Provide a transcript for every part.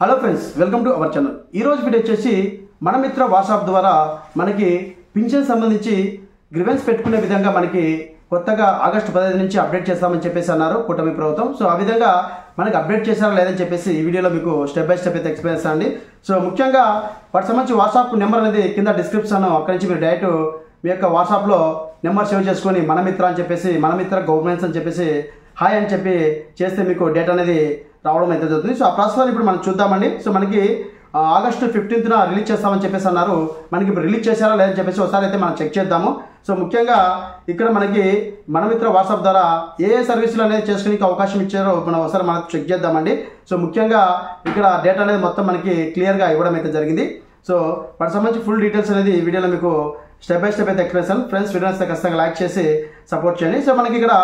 Hello friends, welcome to our channel. ఈరోజు video వచ్చేసి మన మిత్ర వాట్సాప్ ద్వారా మనకి పింఛన్ సంబంధించి గ్రివెన్స్ పెట్టుకునే విధంగా మనకి కొత్తగా ఆగస్టు 15 నుంచి అప్డేట్ చేస్తామని చెప్పేసి అన్నారు కూటమి ప్రభుత్వం. సో ఆ విధంగా మనకి అప్డేట్ చేశారా లేదని చెప్పేసి ఈ వీడియోలో మీకు స్టెప్ బై స్టెప్ అయితే ఎక్స్ప్లెయిన్ చేస్తానండి. సో ముఖ్యంగా వాటి సంబంధించి వాట్సాప్ నెంబర్ అనేది కింద డిస్క్రిప్షన్, అక్కడి నుంచి మీరు డైరెక్ట్ మీ యొక్క వాట్సాప్లో నెంబర్ సేవ్ చేసుకొని మన మిత్ర అని చెప్పేసి, మన మిత్ర గవర్నమెంట్స్ అని చెప్పేసి హాయ్ అని చెప్పి చేస్తే మీకు డేటా అనేది రావడం అయితే జరుగుతుంది. సో ఆ ప్రాసెస్ ఇప్పుడు మనం చూద్దామండి. సో మనకి ఆగస్టు 15న రిలీజ్ చేస్తామని చెప్పేసి అన్నారు. మనకి ఇప్పుడు రిలీజ్ చేశారా లేదని చెప్పేసి ఒకసారి అయితే మనం చెక్ చేద్దాము. సో ముఖ్యంగా ఇక్కడ మనకి మన మిత్ర వాట్సాప్ ద్వారా ఏ సర్వీసులు అనేది చేసుకునే అవకాశం ఇచ్చారో మనం ఒకసారి మనం చెక్ చేద్దామండి. సో ముఖ్యంగా ఇక్కడ డేటా అనేది మొత్తం మనకి క్లియర్గా ఇవ్వడం అయితే జరిగింది. సో వాటికి సంబంధించి ఫుల్ డీటెయిల్స్ అనేది ఈ వీడియోలో మీకు స్టెప్ బై స్టెప్ అయితే ఎక్స్ప్లెయిన్. ఫ్రెండ్స్, వీడియోస్ ఖచ్చితంగా లైక్ చేసి సపోర్ట్ చేయండి. సో మనకి ఇక్కడ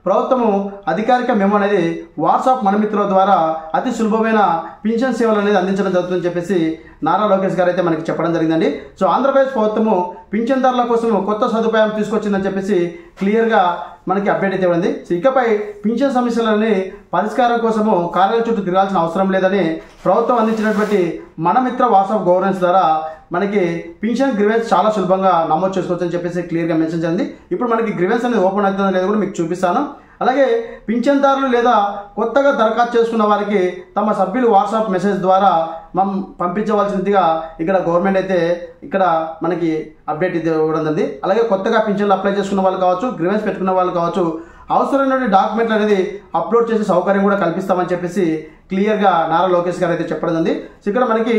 ప్రభుత్వము అధికారిక మెమో అనేది వాట్సాప్ మన మిత్రుల ద్వారా అతి సులభమైన పింఛన్ సేవలు అనేది అందించడం జరుగుతుందని చెప్పేసి నారా లోకేష్ గారు అయితే మనకి చెప్పడం జరిగిందండి. సో ఆంధ్రప్రదేశ్ ప్రభుత్వము పింఛన్దారుల కోసం కొత్త సదుపాయం తీసుకొచ్చిందని చెప్పేసి క్లియర్గా మనకి అప్డేట్ అయితే ఉంది. సో ఇకపై పింఛన్ సమస్యలని పరిష్కారం కోసము కార్యాలయం చుట్టూ తిరగాల్సిన అవసరం లేదని ప్రభుత్వం అందించినటువంటి మన మిత్ర వాట్సాప్ గవర్నెన్స్ ద్వారా మనకి పింఛన్ గ్రివెన్స్ చాలా సులభంగా నమోదు చేసుకోవచ్చు అని చెప్పేసి క్లియర్గా మెన్షన్ చేయండి. ఇప్పుడు మనకి గ్రివెన్స్ అనేది ఓపెన్ అవుతుందో లేదో కూడా మీకు చూపిస్తాను. అలాగే పింఛన్దారులు లేదా కొత్తగా దరఖాస్తు చేసుకున్న వారికి తమ సభ్యులు వాట్సాప్ మెసేజ్ ద్వారా మనం పంపించవలసిందిగా ఇక్కడ గవర్నమెంట్ అయితే ఇక్కడ మనకి అప్డేట్ ఇది ఇవ్వడం జరిగింది. అలాగే కొత్తగా పింఛన్లు అప్లై చేసుకున్న వాళ్ళు కావచ్చు, గ్రివెన్స్ పెట్టుకున్న వాళ్ళు కావచ్చు, అవసరమైన డాక్యుమెంట్లు అనేది అప్లోడ్ చేసే సౌకర్యం కూడా కల్పిస్తామని చెప్పేసి క్లియర్గా నారా లోకేష్ గారు అయితే చెప్పడం జరిగింది. సో ఇక్కడ మనకి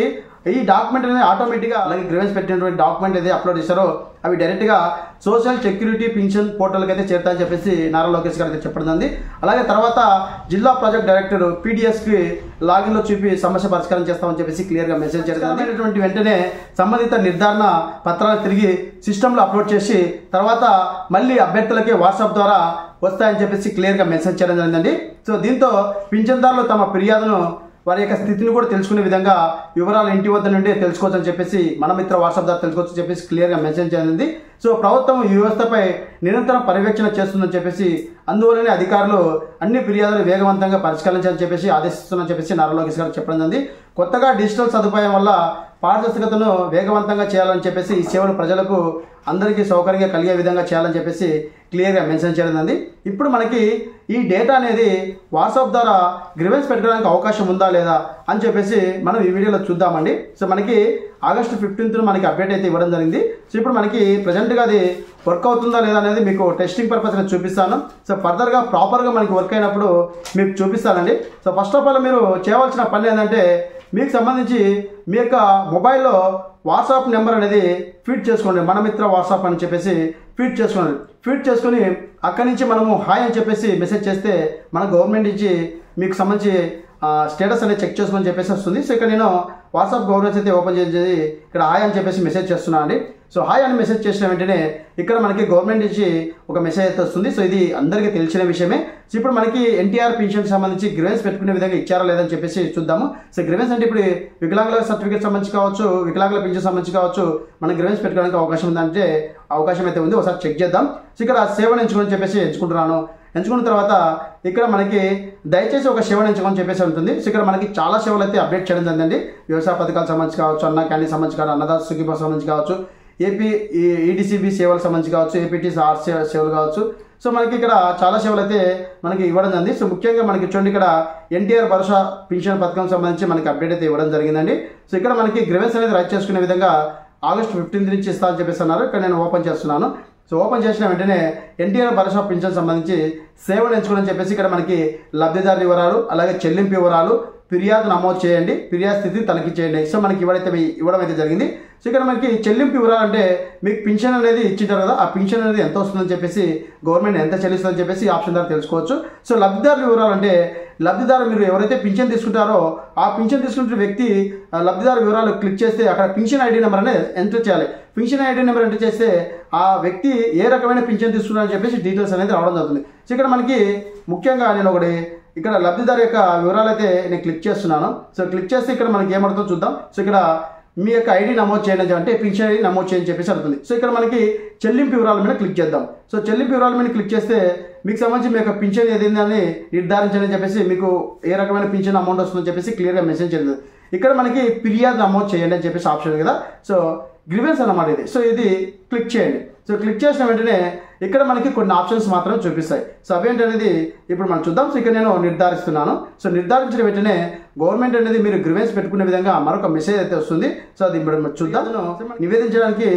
ఈ డాక్యుమెంట్ అనేది ఆటోమేటిక్గా, అలాగే గ్రివెన్స్ పెట్టినటువంటి డాక్యుమెంట్ అయితే అప్లోడ్ చేశారో అవి డైరెక్ట్గా సోషల్ సెక్యూరిటీ పింఛన్ పోర్టల్కి అయితే చేరుతాయని చెప్పేసి నారా లోకేష్ గారు అయితే చెప్పడం జరిగింది. అలాగే తర్వాత జిల్లా ప్రాజెక్ట్ డైరెక్టర్ పీడిఎస్కి లాగిన్లో చూపి సమస్య పరిష్కారం చేస్తామని చెప్పేసి క్లియర్గా మెసేజ్ చేయాలి. వెంటనే సంబంధిత నిర్ధారణ పత్రాలు తిరిగి సిస్టంలో అప్లోడ్ చేసి తర్వాత మళ్ళీ అభ్యర్థులకే వాట్సాప్ ద్వారా వస్తాయని చెప్పేసి క్లియర్గా మెసేజ్ చేయడం జరిగిందండి. సో దీంతో పింఛన్దారులు తమ ఫిర్యాదును, వారి యొక్క స్థితిని కూడా తెలుసుకునే విధంగా వివరాలు ఇంటి వద్ద నుండి తెలుసుకోవచ్చు అని చెప్పేసి మన మిత్ర వాట్సాప్ ద్వారా తెలుసుకోవచ్చు అని చెప్పేసి క్లియర్గా మెన్షన్ చేసింది. సో ప్రభుత్వం ఈ వ్యవస్థపై నిరంతరం పర్యవేక్షణ చేస్తుందని చెప్పేసి, అందువల్లనే అధికారులు అన్ని ఫిర్యాదులు వేగవంతంగా పరిష్కరించాలని చెప్పేసి ఆదేశిస్తున్నారని చెప్పేసి నారా లోకేష్ గారు చెప్పడం జరిగింది. కొత్తగా డిజిటల్ సదుపాయం వల్ల పారదర్శకతను వేగవంతంగా చేయాలని చెప్పేసి, ఈ సేవలు ప్రజలకు అందరికీ సౌకర్యంగా కలిగే విధంగా చేయాలని చెప్పేసి క్లియర్గా మెన్షన్ చేయడం జరిగింది. ఇప్పుడు మనకి ఈ డేటా అనేది వాట్సాప్ ద్వారా గ్రివెన్స్ పెట్టడానికి అవకాశం ఉందా లేదా అని చెప్పేసి మనం ఈ వీడియోలో చూద్దామండి. సో మనకి ఆగస్టు 15న మనకి అప్డేట్ అయితే ఇవ్వడం జరిగింది. సో ఇప్పుడు మనకి ప్రజెంట్గా అది వర్క్ అవుతుందా లేదా అనేది మీకు టెస్టింగ్ పర్పస్ నేను చూపిస్తాను. సో ఫర్దర్గా ప్రాపర్గా మనకి వర్క్ అయినప్పుడు మీకు చూపిస్తానండి. సో ఫస్ట్ ఆఫ్ ఆల్ మీరు చేయవలసిన పని ఏంటంటే, మీకు సంబంధించి మీ యొక్క మొబైల్లో వాట్సాప్ నెంబర్ అనేది ఫీడ్ చేసుకోండి. మన మిత్ర వాట్సాప్ అని చెప్పేసి ఫీడ్ చేసుకోండి. ఫీడ్ చేసుకొని అక్కడి నుంచి మనము హాయ్ అని చెప్పేసి మెసేజ్ చేస్తే మన గవర్నమెంట్ నుంచి మీకు సంబంధించి స్టేటస్ అనేది చెక్ చేసుకొని చెప్పేసి వస్తుంది. సో ఇక్కడ నేను వాట్సాప్ గవర్నెన్స్ అయితే ఓపెన్ చేసి ఇక్కడ హాయ్ అని చెప్పేసి మెసేజ్ చేస్తున్నాను అండి. సో హాయ్ అని మెసేజ్ చేసిన వెంటనే ఇక్కడ మనకి గవర్నమెంట్ నుంచి ఒక మెసేజ్ అయితే వస్తుంది. సో ఇది అందరికీ తెలిసిన విషయమే. సో ఇప్పుడు మనకి ఎన్టీఆర్ పింఛన్కి సంబంధించి గ్రివెన్స్ పెట్టుకునే విధంగా ఇచ్చారా లేదని చెప్పేసి చూద్దాము. సో గ్రివెన్స్ అంటే ఇప్పుడు వికలాంగుల సర్టిఫికేట్ సంబంధించి కావచ్చు, వికలాంగుల పింఛన్ సంబంధించి కావచ్చు, మనం గ్రివెన్స్ పెట్టుకోవడానికి అవకాశం ఉందంటే అవకాశం అయితే ఉంది. ఒకసారి చెక్ చేద్దాం. సో ఇక్కడ సేవను ఎంచుకొని చెప్పేసి ఎంచుకుంటున్నాను. ఎంచుకున్న తర్వాత ఇక్కడ మనకి దయచేసి ఒక సేవను ఎంచుకొని చెప్పేసి ఉంటుంది. సో ఇక్కడ మనకి చాలా సేవలు అయితే అప్డేట్ చేయడం జరిగిందండి. వ్యవసాయ పథకాలకు సంబంధించి కావచ్చు, అన్న క్యాంటీన్ సంబంధించి కావచ్చు, అన్నదాత సుఖీభ సంబంధించి కావచ్చు, ఏపీ ఈడీసీబీ సేవలకు సంబంధించి కావచ్చు, ఏపీటీ ఆర్ సేవలు కావచ్చు. సో మనకి ఇక్కడ చాలా సేవలు అయితే మనకి ఇవ్వడం జరిగింది. సో ముఖ్యంగా మనకి చూడండి, ఇక్కడ ఎన్టీఆర్ భరోసా పింఛన్ పథకం సంబంధించి మనకి అప్డేట్ అయితే ఇవ్వడం జరిగిందండి. సో ఇక్కడ మనకి గ్రివెన్స్ అనేది రైట్ చేసుకునే విధంగా ఆగస్టు 15 నుంచి ఇస్తా అని చెప్పేసి అన్నారు. ఇక్కడ నేను ఓపెన్ చేస్తున్నాను. సో ఓపెన్ చేసిన వెంటనే ఎన్టీఆర్ భరోసా పింఛన్ సంబంధించి సేవలు ఎంచుకోవడం చెప్పేసి ఇక్కడ మనకి లబ్ధిదారు వివరాలు, అలాగే చెల్లింపు వివరాలు, ఫిర్యాదు నమోదు చేయండి, ఫిర్యాదు స్థితి తనిఖీ చేయండి. సో మనకి ఇవ్వడం అయితే జరిగింది. సో ఇక్కడ మనకి చెల్లింపు వివరాలు అంటే మీకు పింఛన్ అనేది ఇచ్చింటారు కదా, ఆ పింఛన్ అనేది ఎంత వస్తుందని చెప్పేసి, గవర్నమెంట్ ఎంత చెల్లిస్తుందని చెప్పేసి ఆప్షన్ ద్వారా తెలుసుకోవచ్చు. సో లబ్ధిదారు వివరాలు అంటే లబ్ధిదారు మీరు ఎవరైతే పింఛన్ తీసుకుంటారో ఆ పింఛన్ తీసుకుంటున్న వ్యక్తి లబ్ధిదారు వివరాలు క్లిక్ చేస్తే అక్కడ పింఛన్ ఐడి నెంబర్ అనేది ఎంటర్ చేయాలి. పింఛన్ ఐడి నెంబర్ ఎంటర్ చేస్తే ఆ వ్యక్తి ఏ రకమైన పింఛన్ తీసుకున్నారని చెప్పేసి డీటెయిల్స్ అనేది రావడం జరుగుతుంది. సో ఇక్కడ మనకి ముఖ్యంగా నేను ఒకటి ఇక్కడ లబ్ధిదారు యొక్క వివరాలు అయితే నేను క్లిక్ చేస్తున్నాను. సో క్లిక్ చేస్తే ఇక్కడ మనకి ఏమడుతుందో చూద్దాం. సో ఇక్కడ మీ యొక్క ఐడి నమోదు చేయండి అంటే పింఛన్ ఐడి నమోదు చేయని చెప్పేసి అడుగుతుంది. సో ఇక్కడ మనకి చెల్లింపు వివరాల మీద క్లిక్ చేద్దాం. సో చెల్లింపు వివరాల మీద క్లిక్ చేస్తే మీకు సంబంధించి మీ యొక్క పింఛన్ ఏదైందని నిర్ధారించండి చెప్పేసి మీకు ఏ రకమైన పింఛన్ అమౌంట్ వస్తుందని చెప్పేసి క్లియర్గా మెసేజ్ చేస్తుంది. ఇక్కడ మనకి ఫిర్యాదు నమోదు చేయండి అని చెప్పేసి ఆప్షన్ ఉంది కదా. సో గ్రీవెన్స్ అన్నమాట ఇది. సో ఇది క్లిక్ చేయండి. సో క్లిక్ చేసిన వెంటనే ఇక్కడ మనకి కొన్ని ఆప్షన్స్ మాత్రమే చూపిస్తాయి. సో అవేంటనేది ఇప్పుడు మనం చూద్దాం. సో ఇక్కడ నేను నిర్ధారిస్తున్నాను. సో నిర్ధారించిన వెంటనే గవర్నమెంట్ అనేది మీరు గ్రీవెన్స్ పెట్టుకునే విధంగా మరొక మెసేజ్ అయితే వస్తుంది. సో అది ఇప్పుడు చూద్దాం. నివేదించడానికి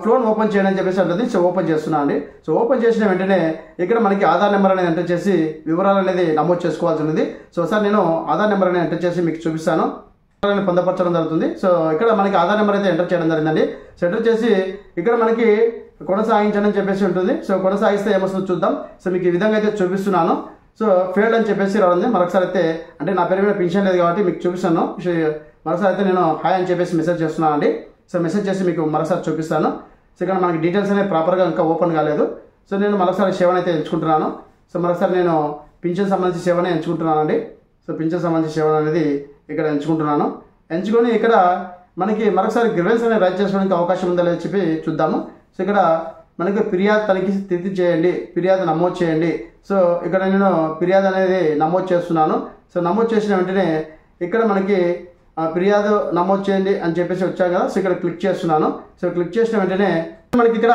ఫ్లోన్ ఓపెన్ చేయడం అని చెప్పేసి అంటుంది. సో ఓపెన్ చేస్తున్నాను అండి. సో ఓపెన్ చేసిన వెంటనే ఇక్కడ మనకి ఆధార్ నెంబర్ అనేది ఎంటర్ చేసి వివరాలు అనేది నమోదు చేసుకోవాల్సి ఉంది. సో ఒకసారి నేను ఆధార్ నెంబర్ అనేది ఎంటర్ చేసి మీకు చూపిస్తాను. పొందపరచడం జరుగుతుంది. సో ఇక్కడ మనకి ఆధార్ నెంబర్ అయితే ఎంటర్ చేయడం జరిగిందండి. సో ఎంటర్ చేసి ఇక్కడ మనకి కొనసాగించండి అని చెప్పేసి ఉంటుంది. సో కొనసాగిస్తే ఏమొస్తుందో చూద్దాం. సో మీకు ఈ విధంగా అయితే చూపిస్తున్నాను. సో ఫెయిల్డ్ అని చెప్పేసి రావడం. మరొకసారి అయితే అంటే నా పేరు మీద పెన్షన్ లేదు కాబట్టి మీకు చూపిస్తాను. మరొకసారి అయితే నేను హాయ్ అని చెప్పేసి మెసేజ్ చేస్తున్నాను అండి. సో మెసేజ్ చేసి మీకు మరొకసారి చూపిస్తాను. సో ఇక్కడ మనకి డీటెయిల్స్ అనేవి ప్రాపర్గా ఇంకా ఓపెన్ కాలేదు. సో నేను మరొకసారి సేవను అయితే ఎంచుకుంటున్నాను. సో మరొకసారి నేను పింఛన్ సంబంధించి సేవనే ఎంచుకుంటున్నాను అండి. సో పింఛన్ సంబంధించి సేవ అనేది ఇక్కడ ఎంచుకుంటున్నాను. ఎంచుకొని ఇక్కడ మనకి మరొకసారి గ్రీవెన్స్ అనేది రైజ్ చేసుకోవడానికి అవకాశం ఉందా లేదో చెప్పి చూద్దాము. సో ఇక్కడ మనకి ఫిర్యాదు తనిఖీ స్థితి చేయండి, ఫిర్యాదు నమోదు చేయండి. సో ఇక్కడ నేను ఫిర్యాదు అనేది నమోదు చేస్తున్నాను. సో నమోదు చేసిన వెంటనే ఇక్కడ మనకి ఫిర్యాదు నమోదు చేయండి అని చెప్పేసి వచ్చాను కదా. సో ఇక్కడ క్లిక్ చేస్తున్నాను. సో క్లిక్ చేసిన వెంటనే మనకి ఇక్కడ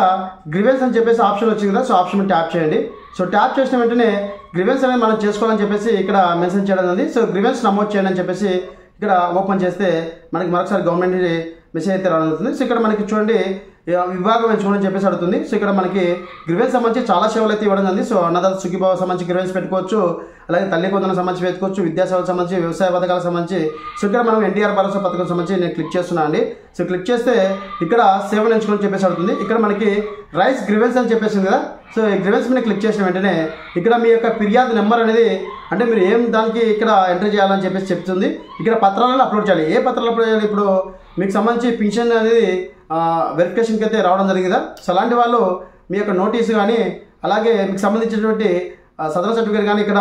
గ్రీవెన్స్ అని చెప్పేసి ఆప్షన్ వచ్చింది కదా. సో ఆప్షన్ ట్యాప్ చేయండి. సో ట్యాప్ చేసిన వెంటనే గ్రీవెన్స్ అనేది మనం చేసుకోవాలని చెప్పేసి ఇక్కడ మెన్షన్ చేయడం ఉంది. సో గ్రీవెన్స్ నమోదు చేయండి అని చెప్పేసి ఇక్కడ ఓపెన్ చేస్తే మనకి మరొకసారి గవర్నమెంట్ మెసేజ్ అయితే రావడం అవుతుంది. సో ఇక్కడ మనకి చూడండి విభాగం ఎంచుకోండి అని చెప్పేసి అడుగుతుంది. సో ఇక్కడ మనకి గ్రీవెన్స్ సంబంధించి చాలా సేవలు అయితే ఇవ్వడం ఉంది. సో అన్నదాత సుఖీభావ సంబంధించి గ్రీవెన్స్ పెట్టుకోవచ్చు. అలాగే తల్లి కొందరికి సంబంధించి పెట్టుకోవచ్చు. విద్యాసేవలకు సంబంధించి, వ్యవసాయ పథకాలకు సంబంధించి. సో ఇక్కడ మనం ఎన్టీఆర్ భరోసా పథకం సంబంధించి నేను క్లిక్ చేస్తున్నాను అండి. సో క్లిక్ చేస్తే ఇక్కడ సేవలు ఎంచుకోని చెప్పేసి అడుగుతుంది. ఇక్కడ మనకి రైస్ గ్రీవెన్స్ అని చెప్పేసింది కదా. సో ఈ గ్రీవెన్స్ మీద క్లిక్ చేసిన వెంటనే ఇక్కడ మీ యొక్క ఫిర్యాదు నెంబర్ అనేది అంటే మీరు ఏం దానికి ఇక్కడ ఎంటర్ చేయాలని చెప్పేసి చెప్తుంది. ఇక్కడ పత్రాలను అప్లోడ్ చేయాలి. ఏ పత్రాలు అప్లోడ్ చేయాలి? ఇప్పుడు మీకు సంబంధించి పింఛన్ అనేది వెరిఫికేషన్కి అయితే రావడం జరిగింది కదా. సో అలాంటి వాళ్ళు మీ యొక్క నోటీసు కానీ అలాగే మీకు సంబంధించినటువంటి సదరన్ సర్టిఫికేట్ కానీ ఇక్కడ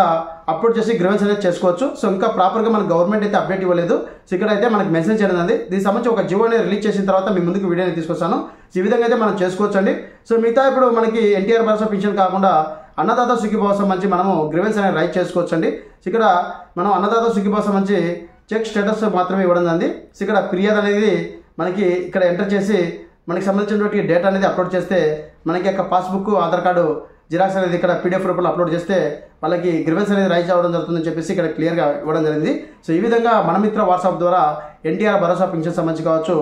అప్లోడ్ చేసి గ్రీవెన్స్ అనేది చేసుకోవచ్చు. సో ఇంకా ప్రాపర్గా మనకు గవర్నమెంట్ అయితే అప్డేట్ ఇవ్వలేదు. సో ఇక్కడ అయితే మనకు మెసేజ్ చేయడం ఉంది. దీనికి సంబంధించి ఒక జియో అనేది రిలీజ్ చేసిన తర్వాత మీ ముందుకు వీడియో అనేది తీసుకొస్తాను. సో ఈ విధంగా అయితే మనం చేసుకోవచ్చు అండి. సో మిగతా ఇప్పుడు మనకి ఎన్టీఆర్ భరోసా పింఛన్ కాకుండా అన్నదాత సుఖీభావ సంబంధించి మనము గ్రీవెన్స్ అనేది రైట్ చేసుకోవచ్చు అండి. సో ఇక్కడ మనం అన్నదాత సుఖీభావ సంబంధించి చెక్ స్టేటస్ మాత్రమే ఇవ్వడం ఉంది. సో ఇక్కడ ఫిర్యాదు అనేది మనకి ఇక్కడ ఎంటర్ చేసి మనకి సంబంధించినటువంటి డేటా అనేది అప్లోడ్ చేస్తే మనకి యొక్క పాస్బుక్, ఆధార్ కార్డు జిరాక్స్ అనేది ఇక్కడ పీడిఎఫ్ రూపంలో అప్లోడ్ చేస్తే వాళ్ళకి గ్రీవెన్స్ అనేది రైజ్ అవ్వడం జరుగుతుందని చెప్పేసి ఇక్కడ క్లియర్గా ఇవ్వడం జరిగింది. సో ఈ విధంగా మన మిత్ర వాట్సాప్ ద్వారా ఎన్టీఆర్ భరోసా పింఛన్ సంబంధించి కావచ్చు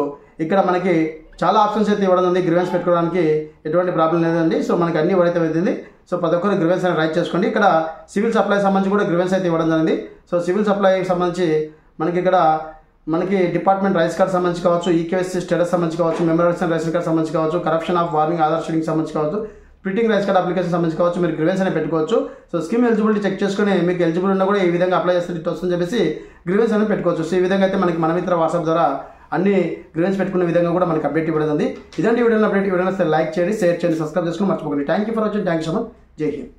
ఇక్కడ మనకి చాలా ఆప్షన్స్ అయితే ఇవ్వడం ఉంది. గ్రీవెన్స్ పెట్టుకోవడానికి ఎటువంటి ప్రాబ్లం లేదండి. సో మనకి అన్ని ఇవ్వడైతే అవుతుంది. సో ప్రతి ఒక్కరు గ్రీవెన్స్ అనేది రైజ్ చేసుకోండి. ఇక్కడ సివిల్ సప్లై సంబంధించి కూడా గ్రీవెన్స్ అయితే ఇవ్వడం జరిగింది. సో సివిల్ సప్లైకి సంబంధించి మనకి ఇక్కడ మనకి డిపార్ట్మెంట్ రైస్ కార్డ్ సంబంధించి కావచ్చు, ఈకేఎస్సీ స్టేటస్ సంబంధించి కావచ్చు, మెమోరేషన్ రేషన్ కార్డ్ సంబంధించి కావచ్చు, corruption of warning Aadhaar sheeting సంబంధించి కావచ్చు, ప్రింటింగ్ రైస్ కార్డ్ అప్లికేషన్ సంబంధించి కావచ్చు, మీరు గ్రీవెన్స్ అనేది పెట్టుకోవచ్చు. సో స్కీమ్ ఎలిజిబిలిటీ చెక్ చేసుకుని మీకు ఎలిజిబుల్ ఉన్నా కూడా ఈ విధంగా అప్లై చేస్తే ఇట్ వస్తుందని చెప్పేసి గ్రీవెన్స్ అనేది పెట్టుకోవచ్చు. సో ఈ విధంగా అయితే మనకి మన మిత్ర వాట్సాప్ ద్వారా అన్ని గ్రీవెన్స్ పెట్టుకునే విధంగా కూడా మనకి అప్డేట్ ఇవ్వడం ఉంది. ఇదంటే వీడియో అప్డేట్. వీడియో లైక్ చేయండి, షేర్ చేయండి, సబ్స్క్రైబ్ చేసుకుని మర్చిపోకండి. Thank you for watching. Thank you so much. జై హింద్.